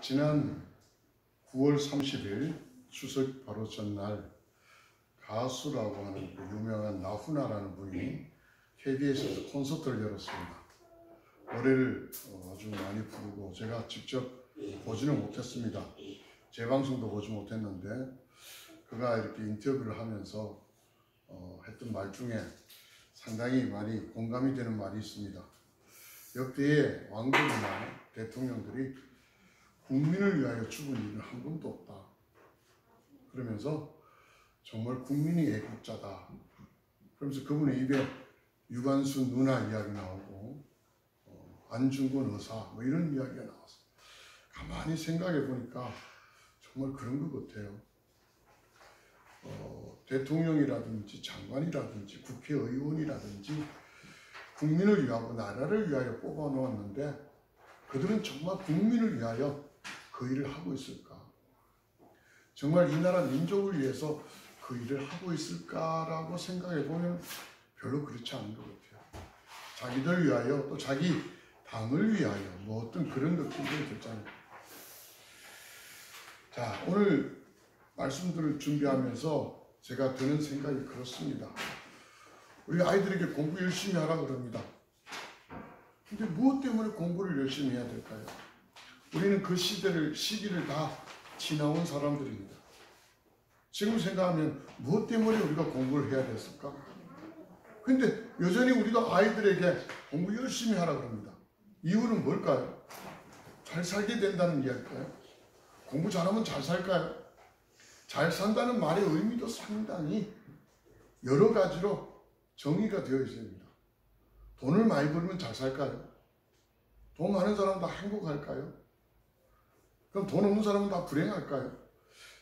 지난 9월 30일 추석 바로 전날 가수라고 하는 그 유명한 나훈아라는 분이 KBS에서 콘서트를 열었습니다. 노래를 아주 많이 부르고 제가 직접 보지는 못했습니다. 재방송도 보지 못했는데 그가 이렇게 인터뷰를 하면서 했던 말 중에 상당히 많이 공감이 되는 말이 있습니다. 역대의 왕들이나 대통령들이 국민을 위하여 죽은 일은 한 번도 없다. 그러면서 정말 국민이 애국자다. 그러면서 그분의 입에 유관순 누나 이야기 나오고 안중근 의사 뭐 이런 이야기가 나왔어요. 가만히 생각해 보니까 정말 그런 것 같아요. 대통령이라든지 장관이라든지 국회의원이라든지 국민을 위하고 나라를 위하여 뽑아 놓았는데 그들은 정말 국민을 위하여 그 일을 하고 있을까? 정말 이 나라 민족을 위해서 그 일을 하고 있을까라고 생각해 보면 별로 그렇지 않은 것 같아요. 자기들 위하여 또 자기 당을 위하여 뭐 어떤 그런 느낌이 들잖아요. 자, 오늘 말씀들을 준비하면서 제가 드는 생각이 그렇습니다. 우리 아이들에게 공부 열심히 하라 그럽니다. 근데 무엇 때문에 공부를 열심히 해야 될까요? 우리는 그 시기를 다 지나온 사람들입니다. 지금 생각하면 무엇 때문에 우리가 공부를 해야 됐을까? 근데 여전히 우리가 아이들에게 공부 열심히 하라 그럽니다. 이유는 뭘까요? 잘 살게 된다는 이야기일까요? 공부 잘하면 잘 살까요? 잘 산다는 말의 의미도 상당히 여러 가지로 정의가 되어 있습니다. 돈을 많이 벌면 잘 살까요? 돈 많은 사람은 다 행복할까요? 그럼 돈 없는 사람은 다 불행할까요?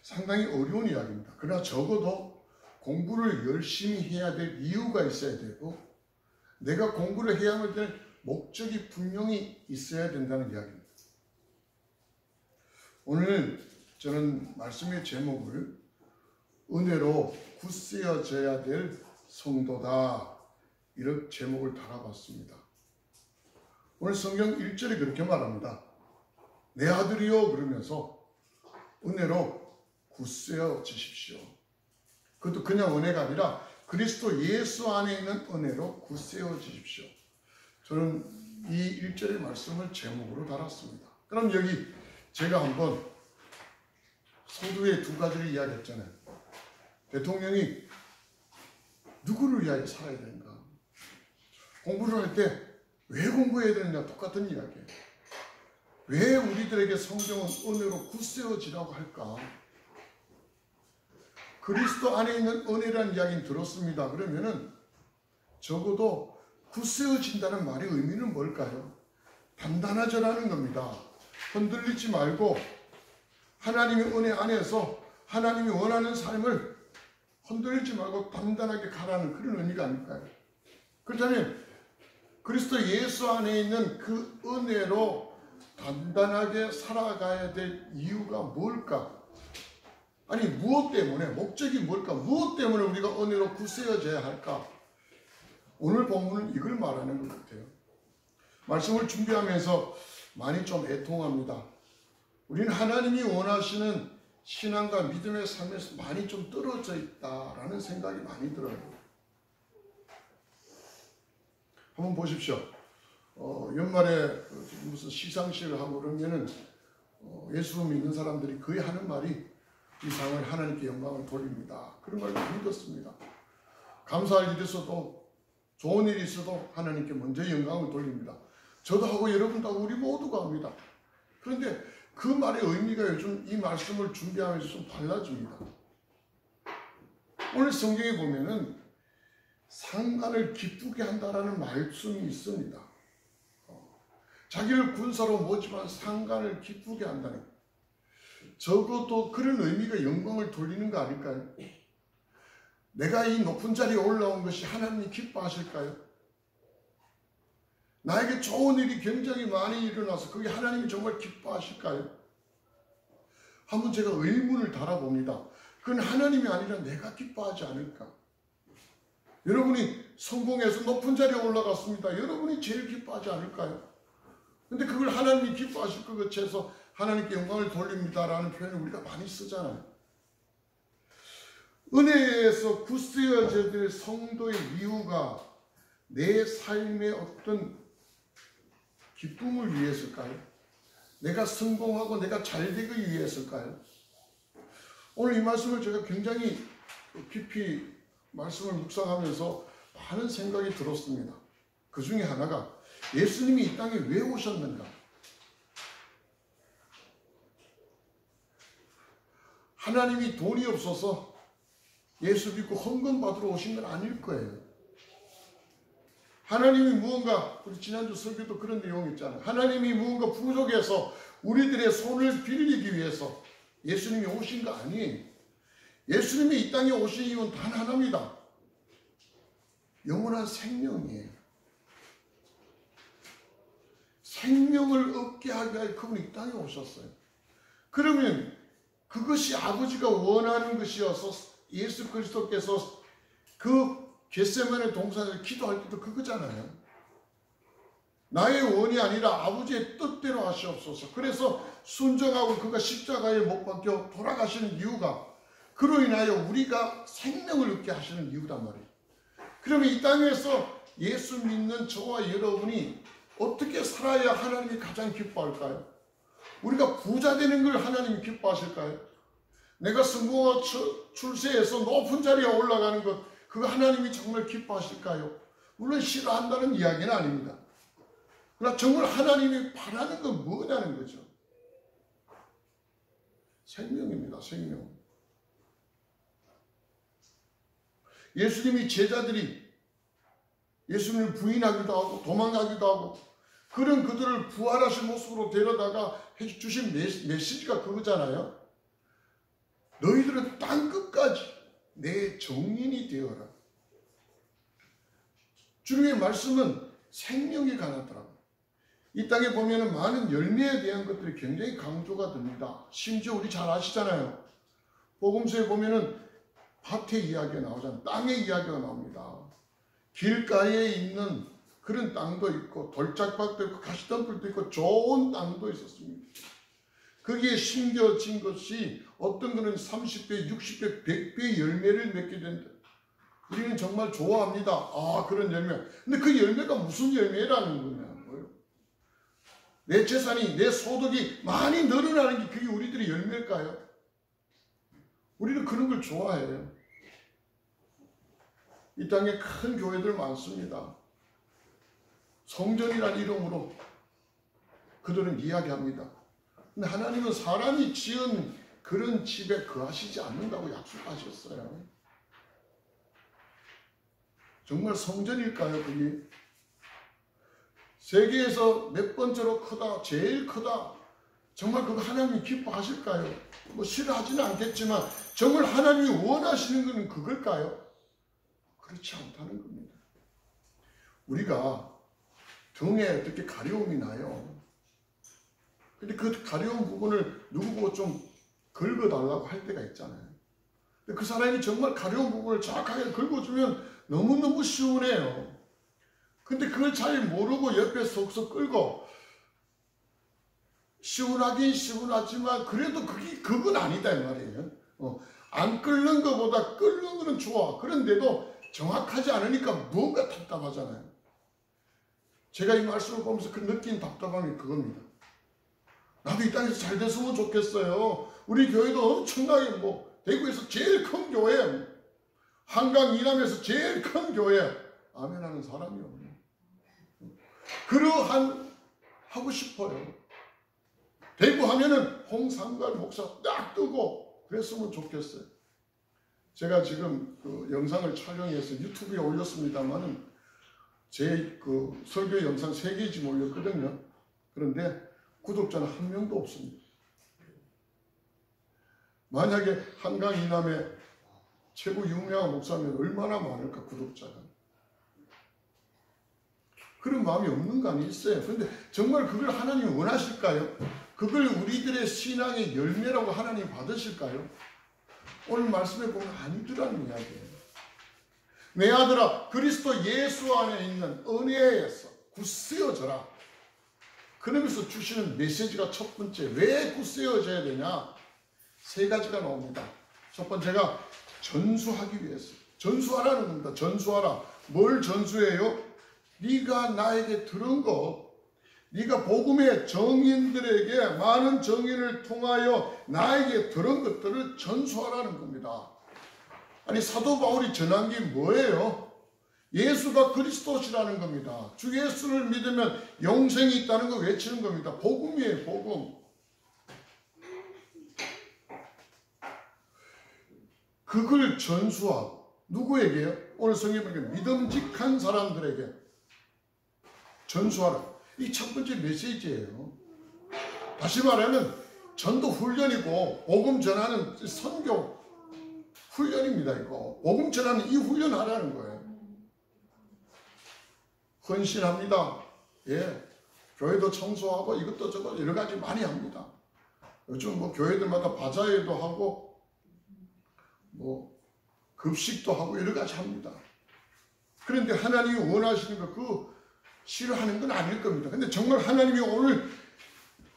상당히 어려운 이야기입니다. 그러나 적어도 공부를 열심히 해야 될 이유가 있어야 되고 내가 공부를 해야만 될 목적이 분명히 있어야 된다는 이야기입니다. 오늘 저는 말씀의 제목을 은혜로 굳세어져야 될 성도다 이런 제목을 달아봤습니다. 오늘 성경 1절에 그렇게 말합니다. 내 아들이여 그러면서 은혜로 굳세어지십시오. 그것도 그냥 은혜가 아니라 그리스도 예수 안에 있는 은혜로 굳세어지십시오. 저는 이 1절의 말씀을 제목으로 달았습니다. 그럼 여기 제가 한번 서두에 두 가지를 이야기했잖아요. 대통령이 누구를 위하여 살아야 되는가? 공부를 할 때 왜 공부해야 되느냐 똑같은 이야기예요. 왜 우리들에게 성경은 은혜로 굳세어지라고 할까? 그리스도 안에 있는 은혜라는 이야기는 들었습니다. 그러면은 적어도 굳세어진다는 말의 의미는 뭘까요? 단단하져라는 겁니다. 흔들리지 말고 하나님의 은혜 안에서 하나님이 원하는 삶을 흔들리지 말고 단단하게 가라는 그런 의미가 아닐까요? 그렇다면 그리스도 예수 안에 있는 그 은혜로 단단하게 살아가야 될 이유가 뭘까? 아니 무엇 때문에? 목적이 뭘까? 무엇 때문에 우리가 은혜로 굳세어져야 할까? 오늘 본문은 이걸 말하는 것 같아요. 말씀을 준비하면서 많이 좀 애통합니다. 우리는 하나님이 원하시는 신앙과 믿음의 삶에서 많이 좀 떨어져 있다라는 생각이 많이 들어요. 한번 보십시오. 연말에 무슨 시상식을 하고 그러면은 예수 믿는 사람들이 거의 하는 말이 이 상을 하나님께 영광을 돌립니다. 그런 걸 많이 듣습니다. 감사할 일이 있어도 좋은 일이 있어도 하나님께 먼저 영광을 돌립니다. 저도 하고 여러분도 하고 우리 모두가 합니다. 그런데 그 말의 의미가 요즘 이 말씀을 준비하면서 좀 달라집니다. 오늘 성경에 보면은 상관을 기쁘게 한다라는 말씀이 있습니다. 자기를 군사로 모집한 상관을 기쁘게 한다는 것. 적어도 그런 의미가 영광을 돌리는 거 아닐까요? 내가 이 높은 자리에 올라온 것이 하나님이 기뻐하실까요? 나에게 좋은 일이 굉장히 많이 일어나서 그게 하나님이 정말 기뻐하실까요? 한번 제가 의문을 달아봅니다. 그건 하나님이 아니라 내가 기뻐하지 않을까? 여러분이 성공해서 높은 자리에 올라갔습니다. 여러분이 제일 기뻐하지 않을까요? 근데 그걸 하나님이 기뻐하실 것 같아서 하나님께 영광을 돌립니다라는 표현을 우리가 많이 쓰잖아요. 은혜에서 굳세어져야 성도의 이유가 내 삶의 어떤 기쁨을 위해서일까요? 내가 성공하고 내가 잘 되기 위해서일까요? 오늘 이 말씀을 제가 굉장히 깊이 말씀을 묵상하면서 많은 생각이 들었습니다. 그 중에 하나가 예수님이 이 땅에 왜 오셨는가? 하나님이 돈이 없어서 예수 믿고 헌금 받으러 오신 건 아닐 거예요. 하나님이 무언가, 우리 지난주 설교도 그런 내용이 있잖아요. 하나님이 무언가 부족해서 우리들의 손을 빌리기 위해서 예수님이 오신 거 아니에요. 예수님이 이 땅에 오신 이유는 단 하나입니다. 영원한 생명이에요. 생명을 얻게 하기 위해 그분이 이 땅에 오셨어요. 그러면 그것이 아버지가 원하는 것이어서 예수 그리스도께서 그 겟세마네 동산에서 기도할 때도 그거잖아요. 나의 원이 아니라 아버지의 뜻대로 하시옵소서. 그래서 순종하고 그가 십자가에 못 박혀 돌아가시는 이유가 그로 인하여 우리가 생명을 얻게 하시는 이유단 말이에요. 그러면 이 땅에서 예수 믿는 저와 여러분이 어떻게 살아야 하나님이 가장 기뻐할까요? 우리가 부자 되는 걸 하나님이 기뻐하실까요? 내가 성공하고 출세해서 높은 자리에 올라가는 것, 그거 하나님이 정말 기뻐하실까요? 물론 싫어한다는 이야기는 아닙니다. 그러나 정말 하나님이 바라는 건 뭐냐는 거죠. 생명입니다. 생명. 예수님이 제자들이 예수님을 부인하기도 하고 도망가기도 하고 그런 그들을 부활하신 모습으로 데려다가 해주신 메시지가 그거잖아요. 너희들은 땅 끝까지 내 정인이 되어라. 주님의 말씀은 생명이 강하더라고요. 이 땅에 보면 많은 열매에 대한 것들이 굉장히 강조가 됩니다. 심지어 우리 잘 아시잖아요. 복음서에 보면 밭의 이야기가 나오잖아요. 땅의 이야기가 나옵니다. 길가에 있는 그런 땅도 있고 돌짝밭도 있고 가시덤불도 있고 좋은 땅도 있었습니다. 거기에 심겨진 것이 어떤 거는 30배, 60배, 100배의 열매를 맺게 된다. 우리는 정말 좋아합니다. 아, 그런 열매. 근데 그 열매가 무슨 열매라는 거냐고요. 내 재산이, 내 소득이 많이 늘어나는 게 그게 우리들의 열매일까요? 우리는 그런 걸 좋아해요. 이 땅에 큰 교회들 많습니다. 성전이라는 이름으로 그들은 이야기합니다. 근데 하나님은 사람이 지은 그런 집에 거하시지 않는다고 약속하셨어요. 정말 성전일까요, 그게? 세계에서 몇 번째로 크다, 제일 크다. 정말 그거 하나님이 기뻐하실까요? 뭐 싫어하지는 않겠지만 정말 하나님이 원하시는 것은 그걸까요? 그렇지 않다는 겁니다. 우리가 등에 어떻게 가려움이 나요. 근데 그 가려운 부분을 누구 보고 좀 긁어달라고 할 때가 있잖아요. 근데 그 사람이 정말 가려운 부분을 정확하게 긁어주면 너무너무 시원해요. 근데 그걸 잘 모르고 옆에 속속 끌고 시원하긴 시원하지만 그래도 그건 아니다 이 말이에요. 안 끓는 것보다 끓는 거는 좋아. 그런데도 정확하지 않으니까 뭔가 답답하잖아요. 제가 이 말씀을 보면서 그 느낀 답답함이 그겁니다. 나도 이 땅에서 잘 됐으면 좋겠어요. 우리 교회도 엄청나게 대구에서 제일 큰 교회, 한강 이남에서 제일 큰 교회, 아멘 하는 사람이 없네요. 그러한 하고 싶어요. 대구 하면은 홍상갈 목사 딱 뜨고 그랬으면 좋겠어요. 제가 지금 그 영상을 촬영해서 유튜브에 올렸습니다만은 제 그 설교 영상 3개 지금 올렸거든요. 그런데 구독자는 한 명도 없습니다. 만약에 한강 이남에 최고 유명한 목사면 얼마나 많을까, 구독자가. 그런 마음이 없는 거 아니 있어요. 그런데 정말 그걸 하나님이 원하실까요? 그걸 우리들의 신앙의 열매라고 하나님이 받으실까요? 오늘 말씀에 보면 아니더라는 이야기예요. 내 아들아, 그리스도 예수 안에 있는 은혜에서 굳세어져라. 그러면서 주시는 메시지가 첫 번째, 왜 굳세어져야 되냐? 세 가지가 나옵니다. 첫 번째가 전수하기 위해서. 전수하라는 겁니다. 전수하라. 뭘 전수해요? 네가 나에게 들은 것, 네가 복음의 정인들에게, 많은 정인을 통하여 나에게 들은 것들을 전수하라는 겁니다. 아니, 사도 바울이 전한 게 뭐예요? 예수가 그리스도시라는 겁니다. 주 예수를 믿으면 영생이 있다는 거 외치는 겁니다. 복음이에요, 복음. 그걸 전수하고, 누구에게요? 오늘 성경에 보니까 믿음직한 사람들에게 전수하라. 이 첫 번째 메시지예요. 다시 말하면 전도 훈련이고 복음 전하는 선교 훈련입니다. 이거 복음 전하는 이 훈련 하라는 거예요. 헌신합니다. 예, 교회도 청소하고 이것도 저것도 여러 가지 많이 합니다. 요즘 뭐 교회들마다 바자회도 하고 뭐 급식도 하고 여러 가지 합니다. 그런데 하나님이 원하시는 거 그 싫어하는 건 아닐 겁니다. 근데 정말 하나님이 오늘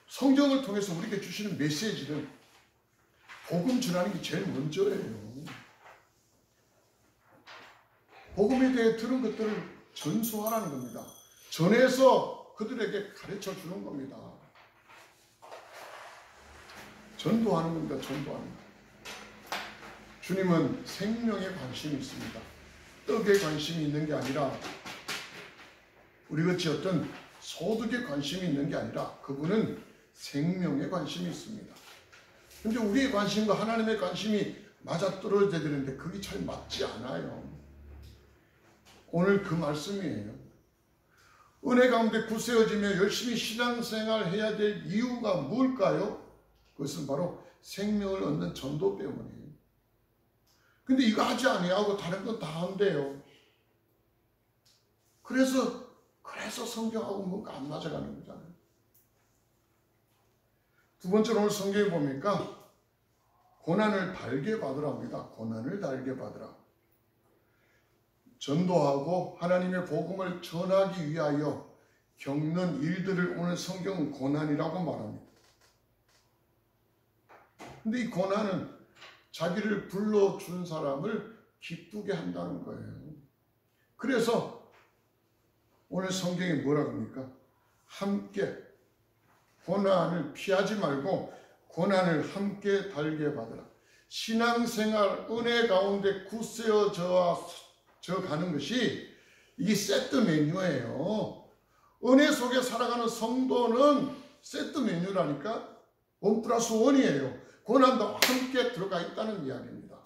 성경을 통해서 우리에게 주시는 메시지는 복음 전하는 게 제일 먼저예요. 복음에 대해 들은 것들을 전수하라는 겁니다. 전해서 그들에게 가르쳐 주는 겁니다. 전도하는 겁니다. 전도하는 겁니다. 주님은 생명에 관심이 있습니다. 떡에 관심이 있는 게 아니라 우리같이 어떤 소득에 관심이 있는 게 아니라 그분은 생명에 관심이 있습니다. 근데 우리의 관심과 하나님의 관심이 맞아떨어져야 되는데 그게 잘 맞지 않아요. 오늘 그 말씀이에요. 은혜 가운데 굳세어지며 열심히 신앙생활 해야 될 이유가 뭘까요? 그것은 바로 생명을 얻는 전도 때문이에요. 근데 이거 하지 아니하고 다른 건 다 한대요. 그래서 성경하고 뭔가 안 맞아가는 거잖아요. 두 번째로 오늘 성경에 보니까 고난을 달게 받으랍니다. 고난을 달게 받으라. 전도하고 하나님의 복음을 전하기 위하여 겪는 일들을 오늘 성경은 고난이라고 말합니다. 근데 이 고난은 자기를 불러준 사람을 기쁘게 한다는 거예요. 그래서 오늘 성경이 뭐라 그럽니까? 함께 고난을 피하지 말고 고난을 함께 달게 받으라. 신앙생활 은혜 가운데 굳세어져 가는 것이 이게 세트 메뉴예요. 은혜 속에 살아가는 성도는 세트 메뉴라니까 1+1이에요. 고난도 함께 들어가 있다는 이야기입니다.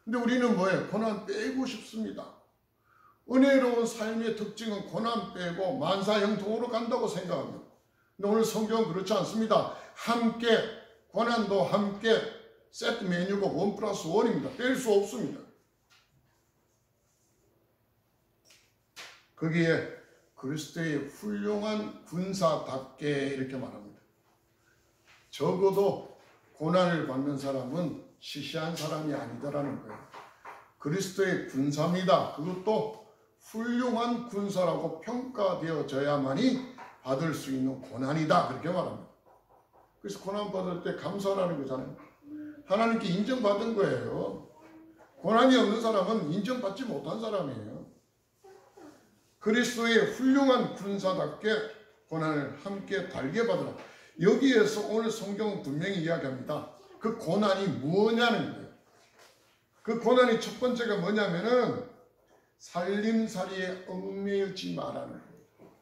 근데 우리는 뭐예요? 고난 빼고 싶습니다. 은혜로운 삶의 특징은 고난 빼고 만사형통으로 간다고 생각합니다. 근데 오늘 성경은 그렇지 않습니다. 함께, 고난도 함께 세트 메뉴고 1+1입니다. 뺄 수 없습니다. 거기에 그리스도의 훌륭한 군사답게 이렇게 말합니다. 적어도 고난을 받는 사람은 시시한 사람이 아니다라는 거예요. 그리스도의 군사입니다. 그것도 훌륭한 군사라고 평가되어져야만이 받을 수 있는 고난이다. 그렇게 말합니다. 그래서 고난 받을 때 감사하라는 거잖아요. 하나님께 인정받은 거예요. 고난이 없는 사람은 인정받지 못한 사람이에요. 그리스도의 훌륭한 군사답게 고난을 함께 달게 받으라. 여기에서 오늘 성경은 분명히 이야기합니다. 그 고난이 뭐냐는 거예요. 그 고난이 첫 번째가 뭐냐면은 살림살이에 얽매이지 말라는 거예요.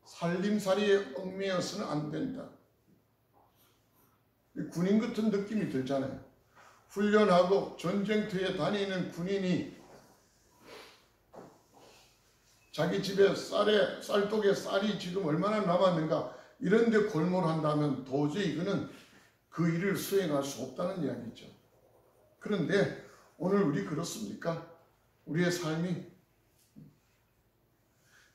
살림살이에 얽매여서는 안 된다. 군인 같은 느낌이 들잖아요. 훈련하고 전쟁터에 다니는 군인이 자기 집에 쌀독에 쌀이 지금 얼마나 남았는가 이런 데 골몰한다면 도저히 이거는 그 일을 수행할 수 없다는 이야기죠. 그런데 오늘 우리 그렇습니까? 우리의 삶이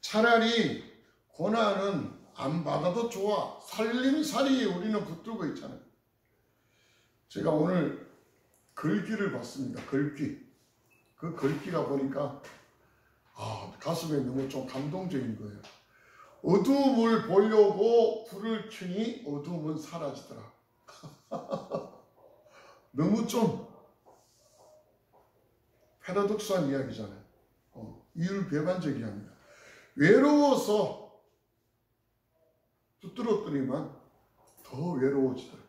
차라리 고난은 안 받아도 좋아. 살림살이에 우리는 붙들고 있잖아요. 제가 오늘 글귀를 봤습니다. 글귀. 그 글귀가 보니까 가슴에 너무 좀 감동적인 거예요. 어두움을 보려고 불을 켜니 어두움은 사라지더라. 너무 좀 패러독스한 이야기잖아요. 이율배반적이합니다. 외로워서 붙들었더니만 더 외로워지더라.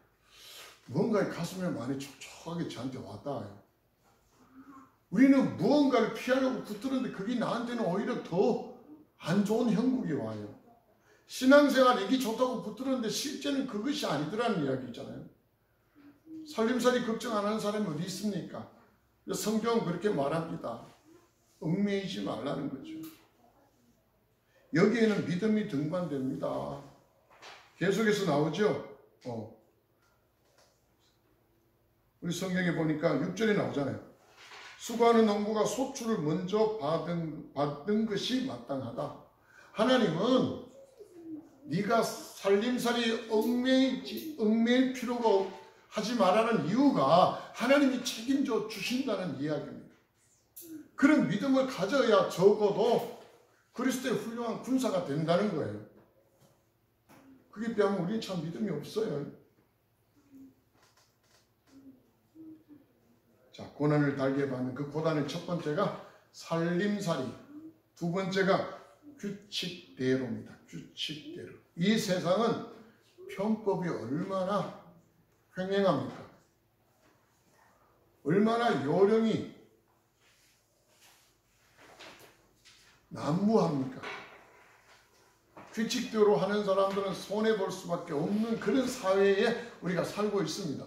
무언가의 가슴에 많이 촉촉하게 저한테 왔다. 우리는 무언가를 피하려고 붙들었는데 그게 나한테는 오히려 더 안 좋은 형국이 와요. 신앙생활 이게 좋다고 붙들었는데 실제는 그것이 아니더라는 이야기 있잖아요. 살림살이 걱정 안 하는 사람이 어디 있습니까? 성경은 그렇게 말합니다. 얽매이지 말라는 거죠. 여기에는 믿음이 등반됩니다. 계속해서 나오죠. 우리 성경에 보니까 6절에 나오잖아요. 수고하는 농부가 소출을 먼저 받은 것이 마땅하다. 하나님은 네가 살림살이 얽매일 필요가 하지 말라는 이유가 하나님이 책임져 주신다는 이야기입니다. 그런 믿음을 가져야 적어도 그리스도의 훌륭한 군사가 된다는 거예요. 그게 비하면 우리는 참 믿음이 없어요. 자, 고난을 달게 받는 그 고난의 첫 번째가 살림살이, 두 번째가 규칙대로입니다. 규칙대로. 이 세상은 편법이 얼마나 횡행합니까? 얼마나 요령이 난무합니까? 규칙대로 하는 사람들은 손해볼 수밖에 없는 그런 사회에 우리가 살고 있습니다.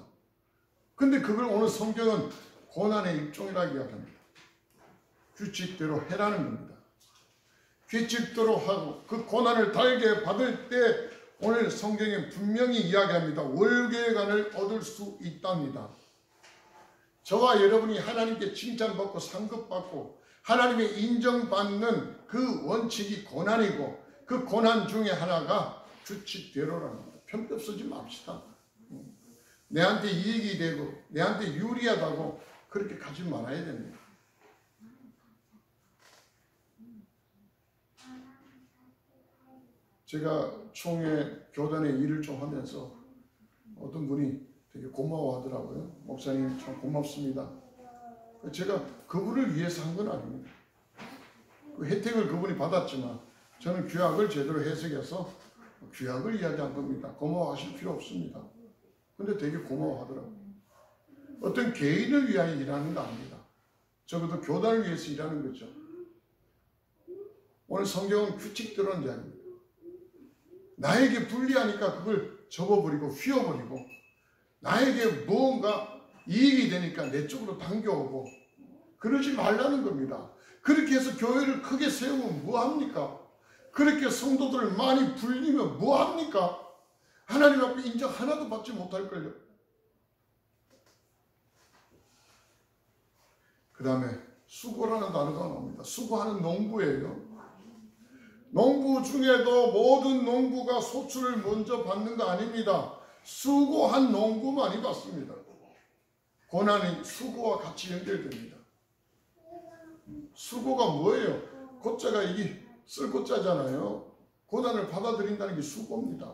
근데 그걸 오늘 성경은 고난의 일종이라고 이야기합니다. 규칙대로 해라는 겁니다. 규칙대로 하고 그 고난을 달게 받을 때 오늘 성경에 분명히 이야기합니다. 월계관을 얻을 수 있답니다. 저와 여러분이 하나님께 칭찬받고 상급받고 하나님의 인정받는 그 원칙이 고난이고 그 고난 중에 하나가 규칙대로라는 겁니다. 편법 쓰지 맙시다. 내한테 이익이 되고 내한테 유리하다고 그렇게 가지 말아야 됩니다. 제가 총회 교단에 일을 좀 하면서 어떤 분이 되게 고마워하더라고요. 목사님 참 고맙습니다. 제가 그분을 위해서 한 건 아닙니다. 그 혜택을 그분이 받았지만 저는 규약을 제대로 해석해서 규약을 이야기한 겁니다. 고마워하실 필요 없습니다. 근데 되게 고마워하더라고요. 어떤 개인을 위하여 일하는 거 아닙니다. 적어도 교단을 위해서 일하는 거죠. 오늘 성경은 규칙대로는 이야기입니다. 나에게 불리하니까 그걸 접어버리고 휘어버리고 나에게 무언가 이익이 되니까 내 쪽으로 당겨오고 그러지 말라는 겁니다. 그렇게 해서 교회를 크게 세우면 뭐합니까? 그렇게 성도들을 많이 불리면 뭐합니까? 하나님 앞에 인정 하나도 받지 못할걸요. 그 다음에 수고라는 단어가 나옵니다. 수고하는 농부예요. 농부 중에도 모든 농부가 소출을 먼저 받는 거 아닙니다. 수고한 농부만이 받습니다. 고난이 수고와 같이 연결됩니다. 수고가 뭐예요? 고자가 이게 쓸고자잖아요. 고난을 받아들인다는 게 수고입니다.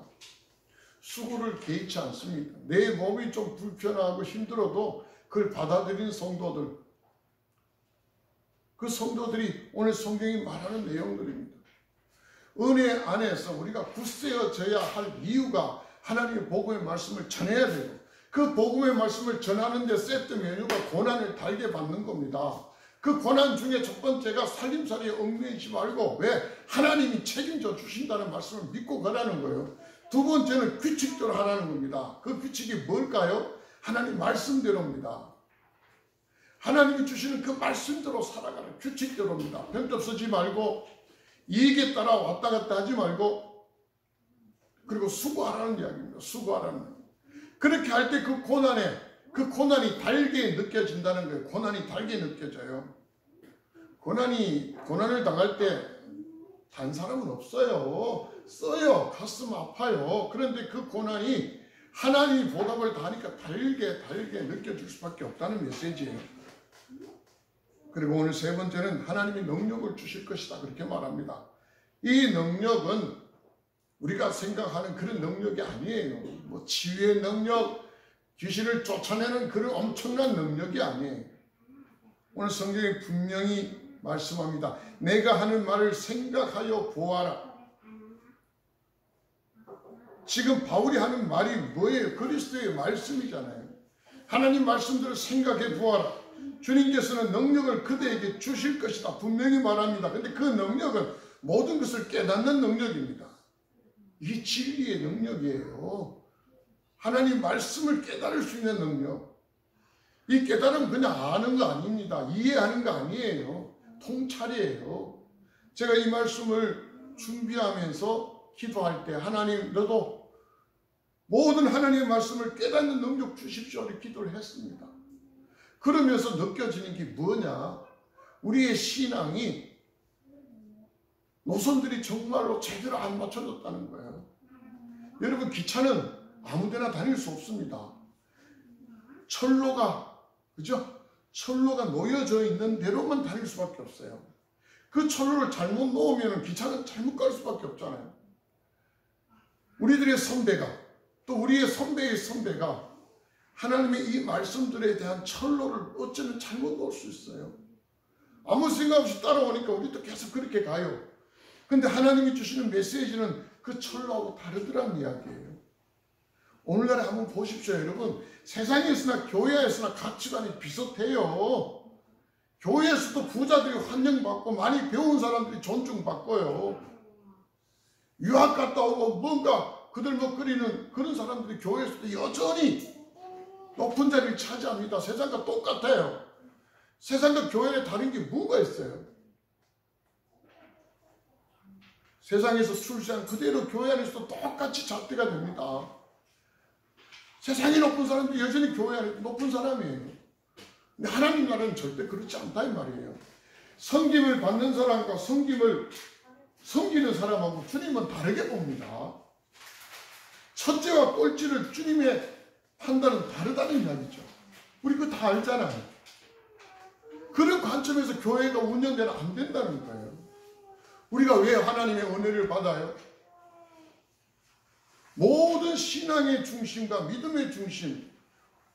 수고를 개의치 않습니다. 내 몸이 좀 불편하고 힘들어도 그걸 받아들이는 성도들, 그 성도들이 오늘 성경이 말하는 내용들입니다. 은혜 안에서 우리가 굳세어져야 할 이유가 하나님의 복음의 말씀을 전해야 되고 그 복음의 말씀을 전하는 데 세트 메뉴가 고난을 달게 받는 겁니다. 그 고난 중에 첫 번째가 살림살이에 얽매이지 말고 왜? 하나님이 책임져 주신다는 말씀을 믿고 가라는 거예요. 두 번째는 규칙대로 하라는 겁니다. 그 규칙이 뭘까요? 하나님 말씀대로입니다. 하나님이 주시는 그 말씀대로 살아가는 규칙대로입니다. 편법 쓰지 말고 이익에 따라 왔다 갔다 하지 말고 그리고 수고하라는 이야기입니다. 수고하라는 거예요. 그렇게 할 때 그 고난이 달게 느껴진다는 거예요. 고난이 달게 느껴져요. 고난을 당할 때 단 사람은 없어요. 써요. 가슴 아파요. 그런데 그 고난이 하나님이 보답을 다하니까 달게 느껴질 수밖에 없다는 메시지예요. 그리고 오늘 세 번째는 하나님이 능력을 주실 것이다. 그렇게 말합니다. 이 능력은 우리가 생각하는 그런 능력이 아니에요. 뭐 치유의 능력, 귀신을 쫓아내는 그런 엄청난 능력이 아니에요. 오늘 성경에 분명히 말씀합니다. 내가 하는 말을 생각하여 보아라. 지금 바울이 하는 말이 뭐예요? 그리스도의 말씀이잖아요. 하나님 말씀대로 생각해 보아라. 주님께서는 능력을 그대에게 주실 것이다. 분명히 말합니다. 근데 그 능력은 모든 것을 깨닫는 능력입니다. 이게 진리의 능력이에요. 하나님 말씀을 깨달을 수 있는 능력. 이 깨달음은 그냥 아는 거 아닙니다. 이해하는 거 아니에요. 통찰이에요. 제가 이 말씀을 준비하면서 기도할 때 하나님 너도 모든 하나님의 말씀을 깨닫는 능력 주십시오. 이렇게 기도를 했습니다. 그러면서 느껴지는 게 뭐냐? 우리의 신앙이 노선들이 정말로 제대로 안 맞춰졌다는 거예요. 여러분 기차는 아무데나 다닐 수 없습니다. 철로가 그죠? 철로가 놓여져 있는 대로만 다닐 수밖에 없어요. 그 철로를 잘못 놓으면 기차는 잘못 갈 수밖에 없잖아요. 우리들의 선배가 또 우리의 선배의 선배가 하나님의 이 말씀들에 대한 철로를 어쩌면 잘못 놓을 수 있어요. 아무 생각 없이 따라오니까 우리도 계속 그렇게 가요. 근데 하나님이 주시는 메시지는 그 철로하고 다르더란 이야기예요. 오늘날에 한번 보십시오. 여러분 세상에서나 교회에서나 가치관이 비슷해요. 교회에서도 부자들이 환영받고 많이 배운 사람들이 존중받고요. 유학 갔다 오고 뭔가 그들먹거리는 그런 사람들이 교회에서도 여전히 높은 자리를 차지합니다. 세상과 똑같아요. 세상과 교회에 다른 게 뭐가 있어요? 세상에서 출세한 그대로 교회 안에서도 똑같이 잣대가 됩니다. 세상이 높은 사람들이 여전히 교회 안에 높은 사람이에요. 근데 하나님 나라는 절대 그렇지 않다 이 말이에요. 섬김을 받는 사람과 섬기는 사람하고 주님은 다르게 봅니다. 첫째와 꼴찌를 주님의 판단은 다르다는 이야기죠. 우리 그거 다 알잖아요. 그런 관점에서 교회가 운영되면 안 된다는 거예요. 우리가 왜 하나님의 은혜를 받아요? 모든 신앙의 중심과 믿음의 중심,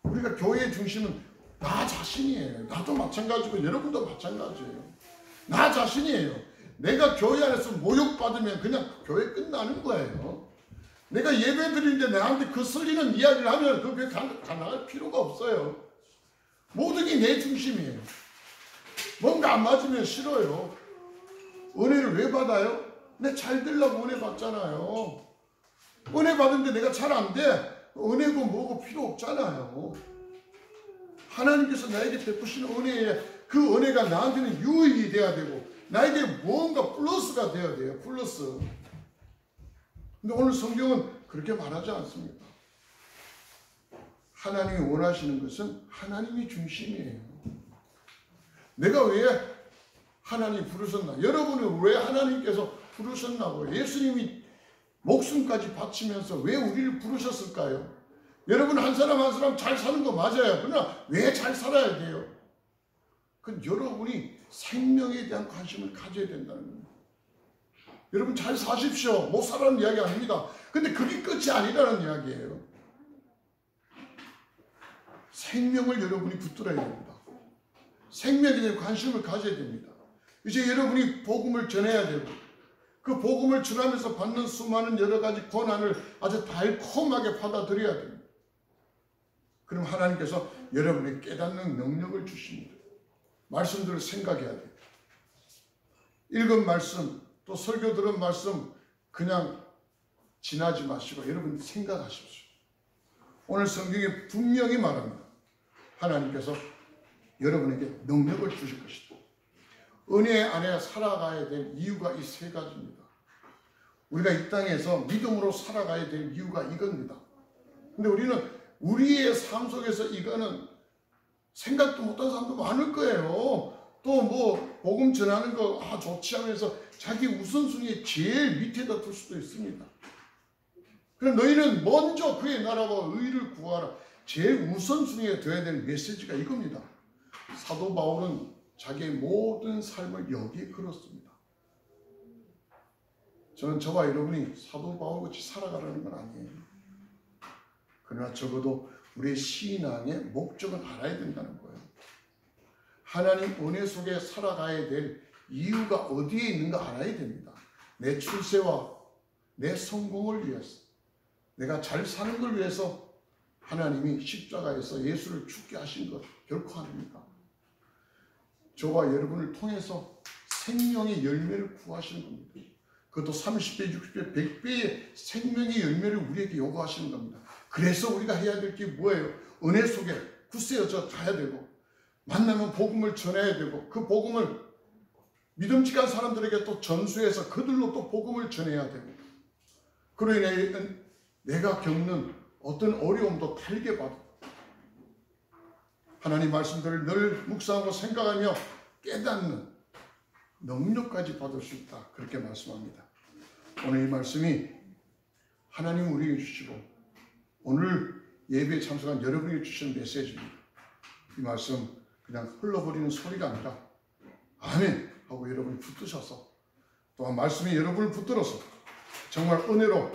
우리가 교회의 중심은 나 자신이에요. 나도 마찬가지고 여러분도 마찬가지예요. 나 자신이에요. 내가 교회 안에서 모욕받으면 그냥 교회 끝나는 거예요. 내가 예배 드리는데 나한테 거슬리는 이야기를 하면 그 교회 나갈 필요가 없어요. 모든 게 내 중심이에요. 뭔가 안 맞으면 싫어요. 은혜를 왜 받아요? 내 잘 되려고 은혜 받잖아요. 은혜 받는데 내가 잘 안 돼. 은혜고 뭐고 필요 없잖아요. 하나님께서 나에게 베푸시는 은혜에 그 은혜가 나한테는 유익이 돼야 되고 나에게 뭔가 플러스가 돼야 돼요. 플러스. 근데 오늘 성경은 그렇게 말하지 않습니다. 하나님이 원하시는 것은 하나님이 중심이에요. 내가 왜 하나님 부르셨나? 여러분은 왜 하나님께서 부르셨나고? 예수님이 목숨까지 바치면서 왜 우리를 부르셨을까요? 여러분 한 사람 한 사람 잘 사는 거 맞아요. 그러나 왜 잘 살아야 돼요? 그건 여러분이 생명에 대한 관심을 가져야 된다는 겁니다. 여러분 잘 사십시오. 못 살라는 이야기 아닙니다. 근데 그게 끝이 아니라는 이야기예요. 생명을 여러분이 붙들어야 됩니다. 생명에 대한 관심을 가져야 됩니다. 이제 여러분이 복음을 전해야 되고 그 복음을 전하면서 받는 수많은 여러 가지 고난을 아주 달콤하게 받아들여야 됩니다. 그럼 하나님께서 여러분의 깨닫는 능력을 주십니다. 말씀들을 생각해야 돼요. 읽은 말씀 또 설교 들은 말씀 그냥 지나지 마시고 여러분 생각하십시오. 오늘 성경에 분명히 말합니다. 하나님께서 여러분에게 능력을 주실 것이다. 은혜 안에 살아가야 될 이유가 이 세 가지입니다. 우리가 이 땅에서 믿음으로 살아가야 될 이유가 이겁니다. 근데 우리는 우리의 삶 속에서 이거는 생각도 못한 사람도 많을 거예요. 또 뭐 복음 전하는 거 좋지 하면서 자기 우선순위에 제일 밑에다 둘 수도 있습니다. 그럼 너희는 먼저 그의 나라와 의를 구하라. 제일 우선순위에 둬야 될 메시지가 이겁니다. 사도 바울은 자기의 모든 삶을 여기에 걸었습니다. 저는 저와 여러분이 사도 바울같이 살아가라는 건 아니에요. 그러나 적어도 우리의 신앙의 목적은 알아야 된다는 거예요. 하나님 은혜 속에 살아가야 될 이유가 어디에 있는가 알아야 됩니다. 내 출세와 내 성공을 위해서, 내가 잘 사는 걸 위해서 하나님이 십자가에서 예수를 죽게 하신 것 결코 아닙니다. 저와 여러분을 통해서 생명의 열매를 구하시는 겁니다. 그것도 30배, 60배, 100배의 생명의 열매를 우리에게 요구하시는 겁니다. 그래서 우리가 해야 될 게 뭐예요? 은혜 속에 굳세어져 가야 되고, 만나면 복음을 전해야 되고, 그 복음을 믿음직한 사람들에게 또 전수해서 그들로 또 복음을 전해야 되고, 그로 인해 내가 겪는 어떤 어려움도 달게 받고, 하나님 말씀들을 늘 묵상하고 생각하며 깨닫는 능력까지 받을 수 있다. 그렇게 말씀합니다. 오늘 이 말씀이 하나님 우리에게 주시고 오늘 예배에 참석한 여러분에게 주시는 메시지입니다. 이 말씀 그냥 흘러버리는 소리가 아니라 아멘 하고 여러분이 붙드셔서, 또한 말씀이 여러분을 붙들어서 정말 은혜로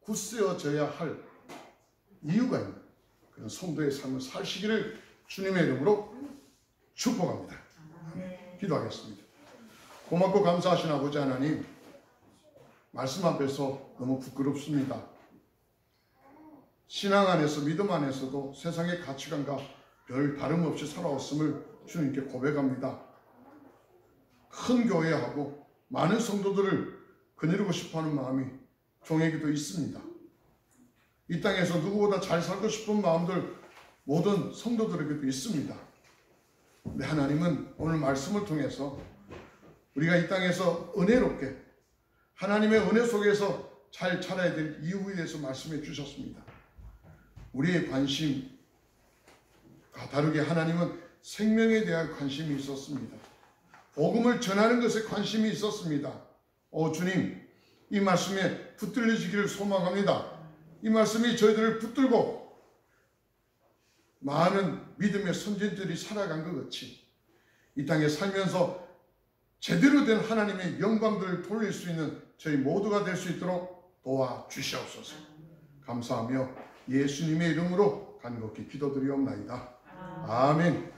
굳세어져야 할 이유가 있는 그런 성도의 삶을 사시기를 주님의 이름으로 축복합니다. 기도하겠습니다. 고맙고 감사하신 아버지 하나님, 말씀 앞에서 너무 부끄럽습니다. 신앙 안에서, 믿음 안에서도 세상의 가치관과 별 다름없이 살아왔음을 주님께 고백합니다. 큰 교회하고 많은 성도들을 거느리고 싶어하는 마음이 종에게도 있습니다. 이 땅에서 누구보다 잘 살고 싶은 마음들 모든 성도들에게도 있습니다. 근데 하나님은 오늘 말씀을 통해서 우리가 이 땅에서 은혜롭게 하나님의 은혜 속에서 잘 살아야 될 이유에 대해서 말씀해 주셨습니다. 우리의 관심과 다르게 하나님은 생명에 대한 관심이 있었습니다. 복음을 전하는 것에 관심이 있었습니다. 주님, 이 말씀에 붙들려지기를 소망합니다. 이 말씀이 저희들을 붙들고 많은 믿음의 선진들이 살아간 것 같이 이 땅에 살면서 제대로 된 하나님의 영광들을 돌릴 수 있는 저희 모두가 될 수 있도록 도와주시옵소서. 감사하며 예수님의 이름으로 간곡히 기도드리옵나이다. 아멘.